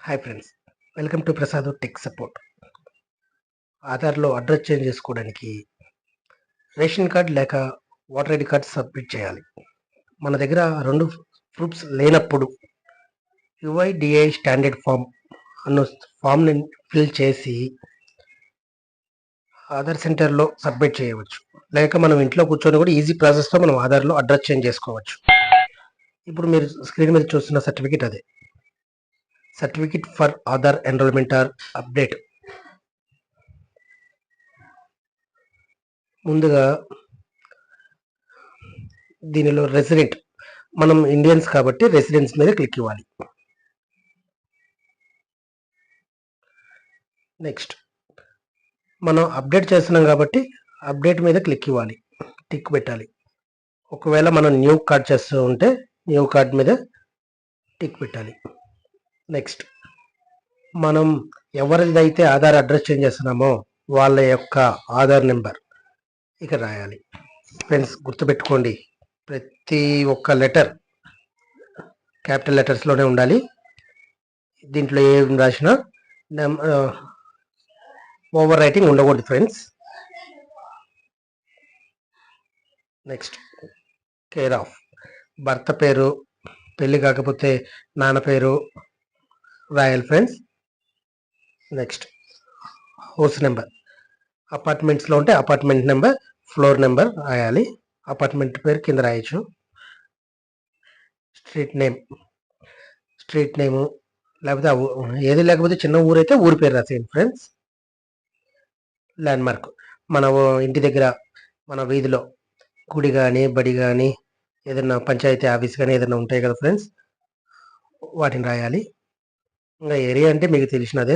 Hi friends, welcome to Prasad tech support. ఆధార్లో address change చేసుకోవడానికి ration card లేక voter ID card submit చేయాలి. మన దగ్గర రెండు ప్రూఫ్స్ లేనప్పుడు యుఐడిఐ స్టాండర్డ్ ఫామ్ అన్న ఫామ్ని ఫిల్ చేసి ఆధార్ సెంటర్లో సబ్మిట్ చేయవచ్చు. లేక మనం ఇంట్లో కూర్చొని కూడా ఈజీ ప్రాసెస్తో మనం ఆధార్లో అడ్రస్ చేంజ్ చేసుకోవచ్చు. ఇప్పుడు మీరు స్క్రీన్ మీద చూస్తున్న సర్టిఫికేట్ అదే certificate for Aadhaar enrolment or update. ముందుగా దీనిలో రెసిడెంట్, మనం ఇండియన్స్ కాబట్టి రెసిడెన్స్ మీద క్లిక్ ఇవ్వాలి. నెక్స్ట్ మనం అప్డేట్ చేస్తున్నాం కాబట్టి అప్డేట్ మీద క్లిక్ ఇవ్వాలి, టిక్ పెట్టాలి. ఒకవేళ మనం న్యూ కార్డ్ చేస్తూ ఉంటే న్యూ కార్డ్ మీద టిక్ పెట్టాలి. నెక్స్ట్ మనం ఎవరిదైతే ఆధార్ అడ్రస్ చేంజ్ చేస్తున్నామో వాళ్ళ యొక్క ఆధార్ నెంబర్ ఇక్కడ రాయాలి. ఫ్రెండ్స్ గుర్తుపెట్టుకోండి, ప్రతి ఒక్క లెటర్ క్యాపిటల్ లెటర్స్లోనే ఉండాలి. దీంట్లో ఏం రాసినా ఓవర్ రైటింగ్ ఉండకూడదు ఫ్రెండ్స్. నెక్స్ట్ కేర్ ఆఫ్, భర్త పేరు, పెళ్ళి కాకపోతే నాన్న పేరు రాయాలి ఫ్రెండ్స్. నెక్స్ట్ హౌస్ నెంబర్, అపార్ట్మెంట్స్లో ఉంటే అపార్ట్మెంట్ నెంబర్, ఫ్లోర్ నెంబర్ రాయాలి. అపార్ట్మెంట్ పేరు కింద రాయొచ్చు. స్ట్రీట్ నేము లేకపోతే ఏది లేకపోతే చిన్న ఊరైతే ఊరి పేరు రాసేయండి ఫ్రెండ్స్. ల్యాండ్ మార్క్, మన ఇంటి దగ్గర మన వీధిలో గుడి కానీ బడి కానీ ఏదైనా పంచాయతీ ఆఫీస్ కానీ ఏదైనా ఉంటాయి కదా ఫ్రెండ్స్, వాటిని రాయాలి. ఇంకా ఏరియా అంటే మీకు తెలిసినదే,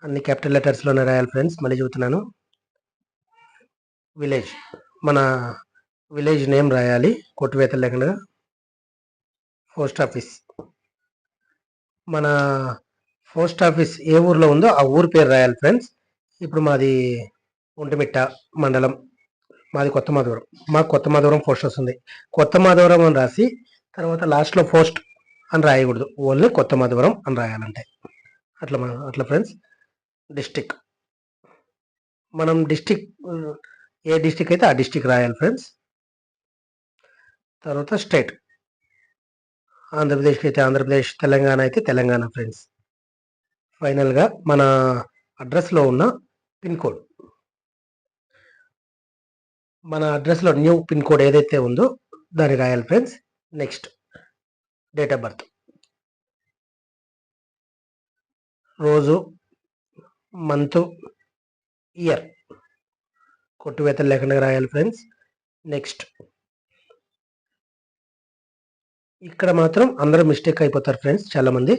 అన్ని క్యాపిటల్ లెటర్స్లోనే రాయాలి ఫ్రెండ్స్. మళ్ళీ చెబుతున్నాను. విలేజ్, మన విలేజ్ నేమ్ రాయాలి కొట్టువేతలు లేకుండా. పోస్ట్ ఆఫీస్, మన పోస్ట్ ఆఫీస్ ఏ ఊర్లో ఉందో ఆ ఊరి పేరు రాయాలి ఫ్రెండ్స్. ఇప్పుడు మాది ఒంటిమిట్ట మండలం, మాది కొత్త మాధవరం, మాకు కొత్త మాధవరం పోస్ట్ వస్తుంది. కొత్త మాధవరం అని రాసి తర్వాత లాస్ట్లో పోస్ట్ అని రాయకూడదు, ఓన్లీ కొత్త మాధవరం అని రాయాలంటే. అట్లా ఫ్రెండ్స్. డిస్టిక్, మనం డిస్టిక్ ఏ డిస్టిక్ అయితే ఆ డిస్టిక్ రాయాలి ఫ్రెండ్స్. తర్వాత స్టేట్, ఆంధ్రప్రదేశ్కి అయితే ఆంధ్రప్రదేశ్, తెలంగాణ అయితే తెలంగాణ ఫ్రెండ్స్. ఫైనల్గా మన అడ్రస్లో ఉన్న పిన్ కోడ్, మన అడ్రస్లో న్యూ పిన్ కోడ్ ఏదైతే ఉందో దాన్ని రాయాలి friends. Next date of birth, రోజు, మంత్, ఇయర్ కొట్టువేతలు లేకుండా రాయాలి ఫ్రెండ్స్. నెక్స్ట్ ఇక్కడ మాత్రం అందరూ మిస్టేక్ అయిపోతారు ఫ్రెండ్స్ చాలామంది.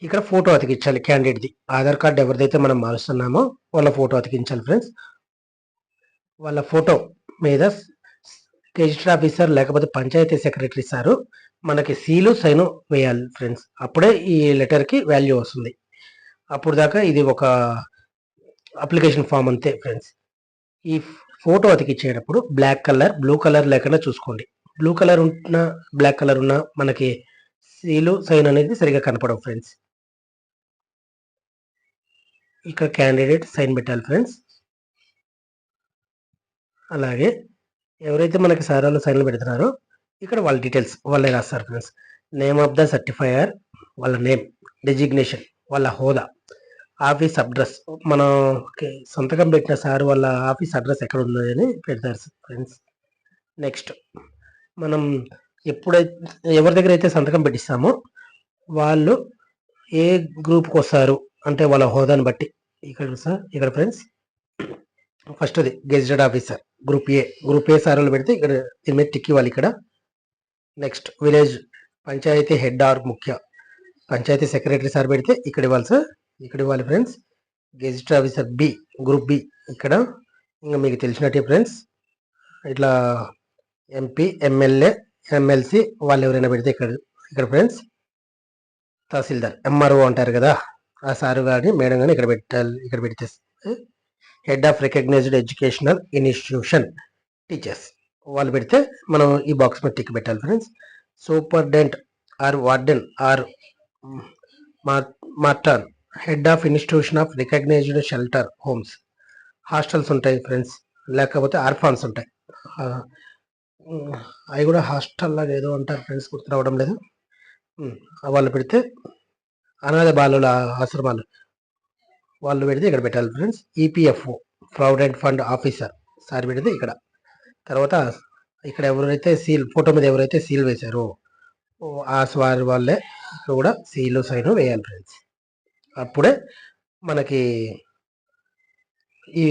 ఇక్కడ ఫోటో అతికించాలి క్యాండిడేట్ది. ఆధార్ కార్డు ఎవరిదైతే మనం మారుస్తున్నామో వాళ్ళ ఫోటో అతికించాలి ఫ్రెండ్స్. వాళ్ళ ఫోటో మీద గెజిటెడ్ ఆఫీసర్ లేకపోతే పంచాయతీ సెక్రటరీ సారు మనకి సీలు సైను వేయాలి ఫ్రెండ్స్. అప్పుడే ఈ లెటర్కి వాల్యూ వస్తుంది. అప్పుడు దాకా ఇది ఒక అప్లికేషన్ ఫామ్ అంతే ఫ్రెండ్స్. ఈ ఫోటో అతికిచ్చేటప్పుడు బ్లాక్ కలర్, బ్లూ కలర్ లేకుండా చూసుకోండి. బ్లూ కలర్ ఉన్న బ్లాక్ కలర్ ఉన్న మనకి సీలు సైన్ అనేది సరిగా కనపడవు ఫ్రెండ్స్. ఇక్కడ క్యాండిడేట్ సైన్ పెట్టాలి ఫ్రెండ్స్. అలాగే ఎవరైతే మనకి సారాలు సైన్లు పెడుతున్నారో ఇక్కడ వాళ్ళ డీటెయిల్స్ వాళ్ళే రాస్తారు friends. Name of the certifier, వాళ్ళ నేమ్, డెజిగ్నేషన్, వాళ్ళ హోదా, ఆఫీస్ అడ్రస్, మనం సంతకం పెట్టిన సార్ వాళ్ళ ఆఫీస్ అడ్రస్ ఎక్కడ ఉన్నదని పెడతారు ఫ్రెండ్స్. నెక్స్ట్ మనం ఎప్పుడైతే ఎవరి దగ్గర అయితే సంతకం పెట్టిస్తామో వాళ్ళు ఏ గ్రూప్కి వస్తారు అంటే వాళ్ళ హోదాని బట్టి ఇక్కడ ఫ్రెండ్స్. ఫస్ట్ది గెజిటెడ్ ఆఫీసర్ గ్రూప్ ఏ సార్లు పెడితే ఇక్కడ దీని మీద టిక్ ఇవ్వాలి ఇక్కడ. Next village panchayat head or ముఖ్య పంచాయతీ సెక్రటరీ సార్ పెడితే ఇక్కడ ఇవ్వాలి సార్, ఇక్కడ ఇవ్వాలి friends. Gazetted officer B, group B ఇక్కడ. ఇంకా మీకు తెలిసినట్టే ఫ్రెండ్స్, ఇట్లా ఎంపీ, ఎమ్మెల్యే, ఎమ్మెల్సీ వాళ్ళు ఎవరైనా పెడితే ఇక్కడ ఫ్రెండ్స్. తహసీల్దార్, ఎంఆర్ఓ అంటారు కదా, ఆ సారు కానీ మేడం కానీ ఇక్కడ పెట్టాలి. ఇక్కడ పెడితే head of recognised educational institution teachers వాళ్ళు పెడితే మనం ఈ బాక్స్ మీద టిక్ పెట్టాలి friends. Superintendent or warden or matron, head of institution of recognised shelter homes. Hostels ఉంటాయి ఫ్రెండ్స్, లేకపోతే ఆర్ఫాన్స్ ఉంటాయి. అవి కూడా హాస్టల్ లాగా ఏదో అంటారు ఫ్రెండ్స్, గుర్తు రావడం లేదు. వాళ్ళు పెడితే అనాథ బాలుల ఆశ్రమాలు వాళ్ళు పెడితే ఇక్కడ పెట్టాలి friends. EPFO, provident fund officer sir పెడితే ఇక్కడ. తర్వాత ఇక్కడ ఎవరైతే సీల్, ఫోటో మీద ఎవరైతే సీల్ వేశారో ఆ వారి వాళ్ళే ఇక్కడ కూడా సీలు సైన్ వేయాలి ఫ్రెండ్స్. అప్పుడే మనకి ఈ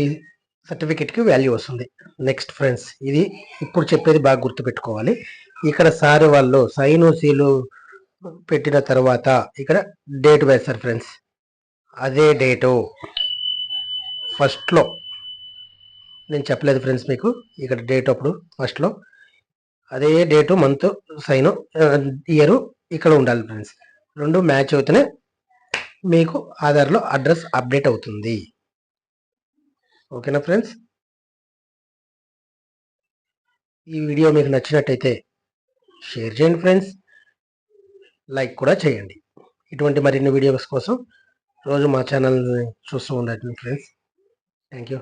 సర్టిఫికెట్కి వాల్యూ వస్తుంది. నెక్స్ట్ ఫ్రెండ్స్, ఇది ఇప్పుడు చెప్పేది బాగా గుర్తుపెట్టుకోవాలి. ఇక్కడ సార్ వాళ్ళు సైను సీలు పెట్టిన తర్వాత ఇక్కడ డేట్ వేస్తారు ఫ్రెండ్స్. అదే డేటు ఫస్ట్లో నేను చెప్పలేదు ఫ్రెండ్స్ మీకు, ఇక్కడ డేట్ అప్పుడు ఫస్ట్లో అదే డేటు, మంత్, సైను, ఇయర్ ఇక్కడ ఉండాలి ఫ్రెండ్స్. రెండు మ్యాచ్ అవుతూనే మీకు ఆధార్లో అడ్రస్ అప్డేట్ అవుతుంది. ఓకేనా ఫ్రెండ్స్? ఈ వీడియో మీకు నచ్చినట్టయితే షేర్ చేయండి ఫ్రెండ్స్, లైక్ కూడా చేయండి. ఇటువంటి మరిన్ని వీడియోస్ కోసం రోజు మా ఛానల్ని చూస్తూ ఉండండి ఫ్రెండ్స్. Thank you.